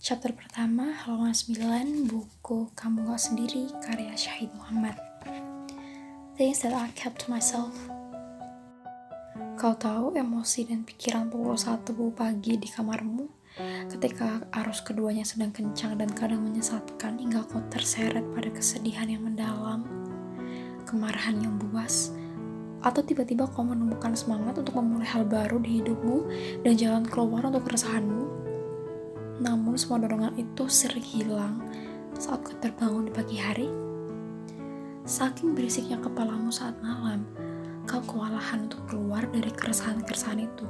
Chapter pertama, halaman 9, buku Kamu Gak Sendiri, karya Syahid Muhammad. Things that I kept to myself. Kau tahu emosi dan pikiran pukul 1 pagi di kamarmu, ketika arus keduanya sedang kencang dan kadang menyesatkan hingga kau terseret pada kesedihan yang mendalam, kemarahan yang buas, atau tiba-tiba kau menemukan semangat untuk memulai hal baru di hidupmu dan jalan keluar untuk keresahanmu. Namun semua dorongan itu sering hilang saat kau terbangun di pagi hari. Saking berisiknya kepalamu saat malam, kau kewalahan untuk keluar dari keresahan-keresahan itu,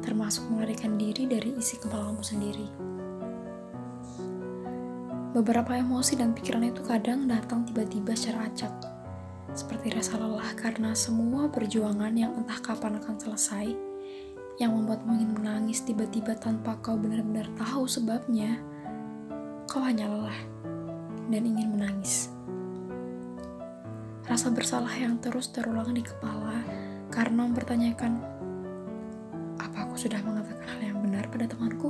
termasuk melarikan diri dari isi kepalamu sendiri. Beberapa emosi dan pikiran itu kadang datang tiba-tiba secara acak, seperti rasa lelah karena semua perjuangan yang entah kapan akan selesai, yang membuatmu ingin menangis tiba-tiba tanpa kau benar-benar tahu sebabnya. Kau hanya lelah dan ingin menangis. Rasa bersalah yang terus terulang di kepala karena mempertanyakan, apa aku sudah mengatakan hal yang benar pada temanku,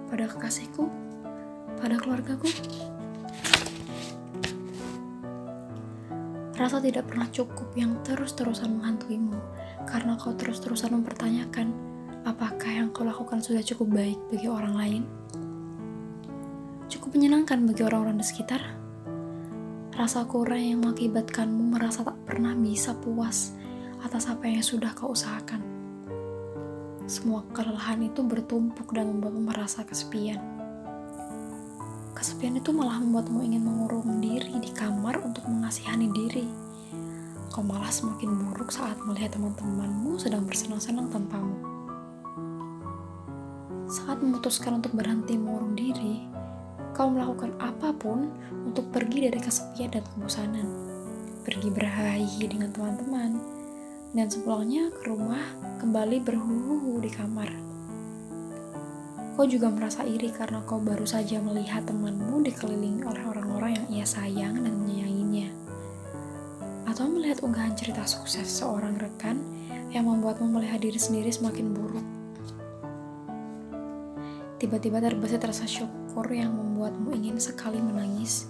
pada kekasihku, pada keluargaku? Rasa tidak pernah cukup yang terus-terusan menghantuimu karena kau terus-terusan mempertanyakan apakah yang kau lakukan sudah cukup baik bagi orang lain, cukup menyenangkan bagi orang-orang di sekitar. Rasa kurang yang mengakibatkanmu merasa tak pernah bisa puas atas apa yang sudah kau usahakan. Semua kelelahan itu bertumpuk dan membuatmu merasa kesepian. Kesepian itu malah membuatmu ingin mengurung diri di kamar untuk mengasihani diri. Kau malah semakin buruk saat melihat teman-temanmu sedang bersenang-senang tanpamu. Saat memutuskan untuk berhenti mengurung diri, kau melakukan apapun untuk pergi dari kesepian dan kebosanan. Pergi berhahi dengan teman-teman, dan sepulangnya ke rumah kembali berhuhu di kamar. Kau juga merasa iri karena kau baru saja melihat temanmu dikelilingi oleh orang-orang yang ia sayang dan menyayanginya. Atau melihat unggahan cerita sukses seorang rekan yang membuatmu melihat diri sendiri semakin buruk. Tiba-tiba terbesit rasa syukur yang membuatmu ingin sekali menangis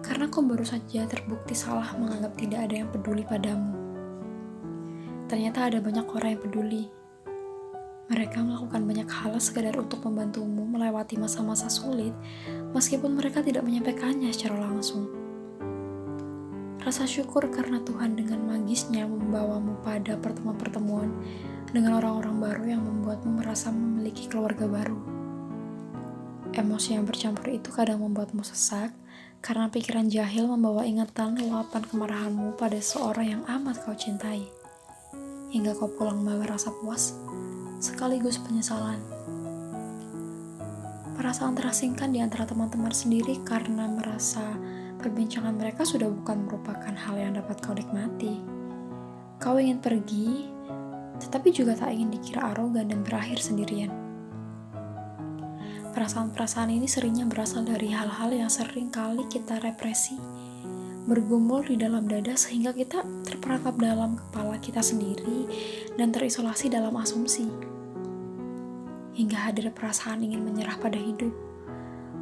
karena kau baru saja terbukti salah menganggap tidak ada yang peduli padamu. Ternyata ada banyak orang yang peduli. Mereka melakukan banyak hal sekadar untuk membantumu melewati masa-masa sulit meskipun mereka tidak menyampaikannya secara langsung. Rasa syukur karena Tuhan dengan magisnya membawamu pada pertemuan-pertemuan dengan orang-orang baru yang membuatmu merasa memiliki keluarga baru. Emosi yang bercampur itu kadang membuatmu sesak karena pikiran jahil membawa ingatan luapan kemarahanmu pada seorang yang amat kau cintai. Hingga kau pulang membawa rasa puas sekaligus penyesalan. Perasaan terasingkan di antara teman-teman sendiri karena merasa perbincangan mereka sudah bukan merupakan hal yang dapat kau nikmati. Kau ingin pergi, tetapi juga tak ingin dikira arogan dan berakhir sendirian. Perasaan-perasaan ini seringnya berasal dari hal-hal yang sering kali kita represi, bergumul di dalam dada sehingga kita terperangkap dalam kepala kita sendiri dan terisolasi dalam asumsi. Hingga hadir perasaan ingin menyerah pada hidup.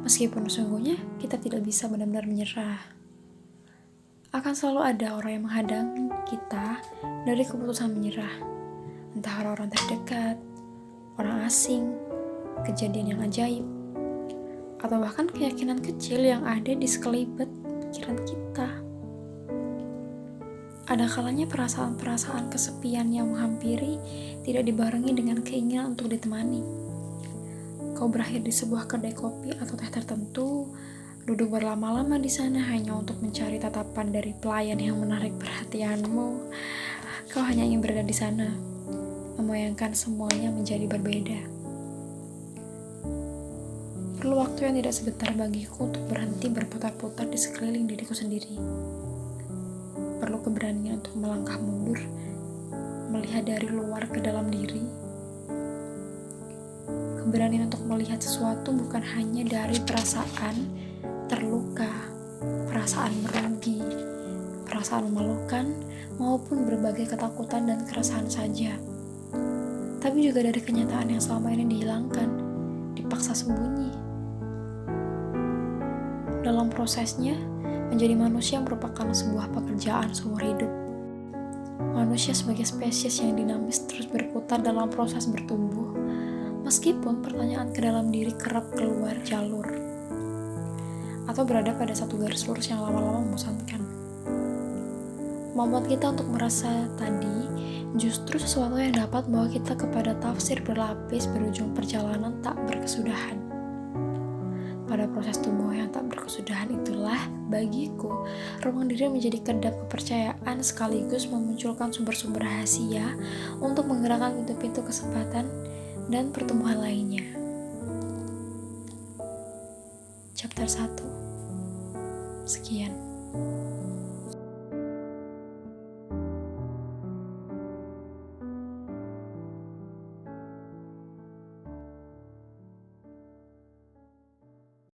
Meskipun sesungguhnya kita tidak bisa benar-benar menyerah. Akan selalu ada orang yang menghadang kita dari keputusan menyerah. Entah orang-orang terdekat, orang asing, kejadian yang ajaib, atau bahkan keyakinan kecil yang ada di sekelibet pikiran kita. Ada kalanya perasaan-perasaan kesepian yang menghampiri tidak dibarengi dengan keinginan untuk ditemani. Kau berakhir di sebuah kedai kopi atau teh tertentu, duduk berlama-lama di sana hanya untuk mencari tatapan dari pelayan yang menarik perhatianmu. Kau hanya ingin berada di sana, membayangkan semuanya menjadi berbeda. Perlu waktu yang tidak sebentar bagiku untuk berhenti berputar-putar di sekeliling diriku sendiri. Perlu keberanian untuk melangkah mundur, melihat dari luar ke dalam diri. Keberanian untuk melihat sesuatu bukan hanya dari perasaan terluka, perasaan merugi, perasaan memalukan, maupun berbagai ketakutan dan keresahan saja. Tapi juga dari kenyataan yang selama ini dihilangkan, dipaksa merasa sembunyi. Dalam prosesnya, menjadi manusia merupakan sebuah pekerjaan seumur hidup. Manusia sebagai spesies yang dinamis terus berputar dalam proses bertumbuh, meskipun pertanyaan ke dalam diri kerap keluar jalur, atau berada pada satu garis lurus yang lama-lama membosankan. Kemampuan kita untuk merasa tadi justru sesuatu yang dapat membawa kita kepada tafsir berlapis berujung perjalanan tak berkesudahan. Pada proses tumbuh yang tak berkesudahan itulah, bagiku, ruang diri menjadi kedap kepercayaan sekaligus memunculkan sumber-sumber rahasia untuk menggerakkan pintu-pintu kesempatan dan pertumbuhan lainnya. Chapter 1. Sekian.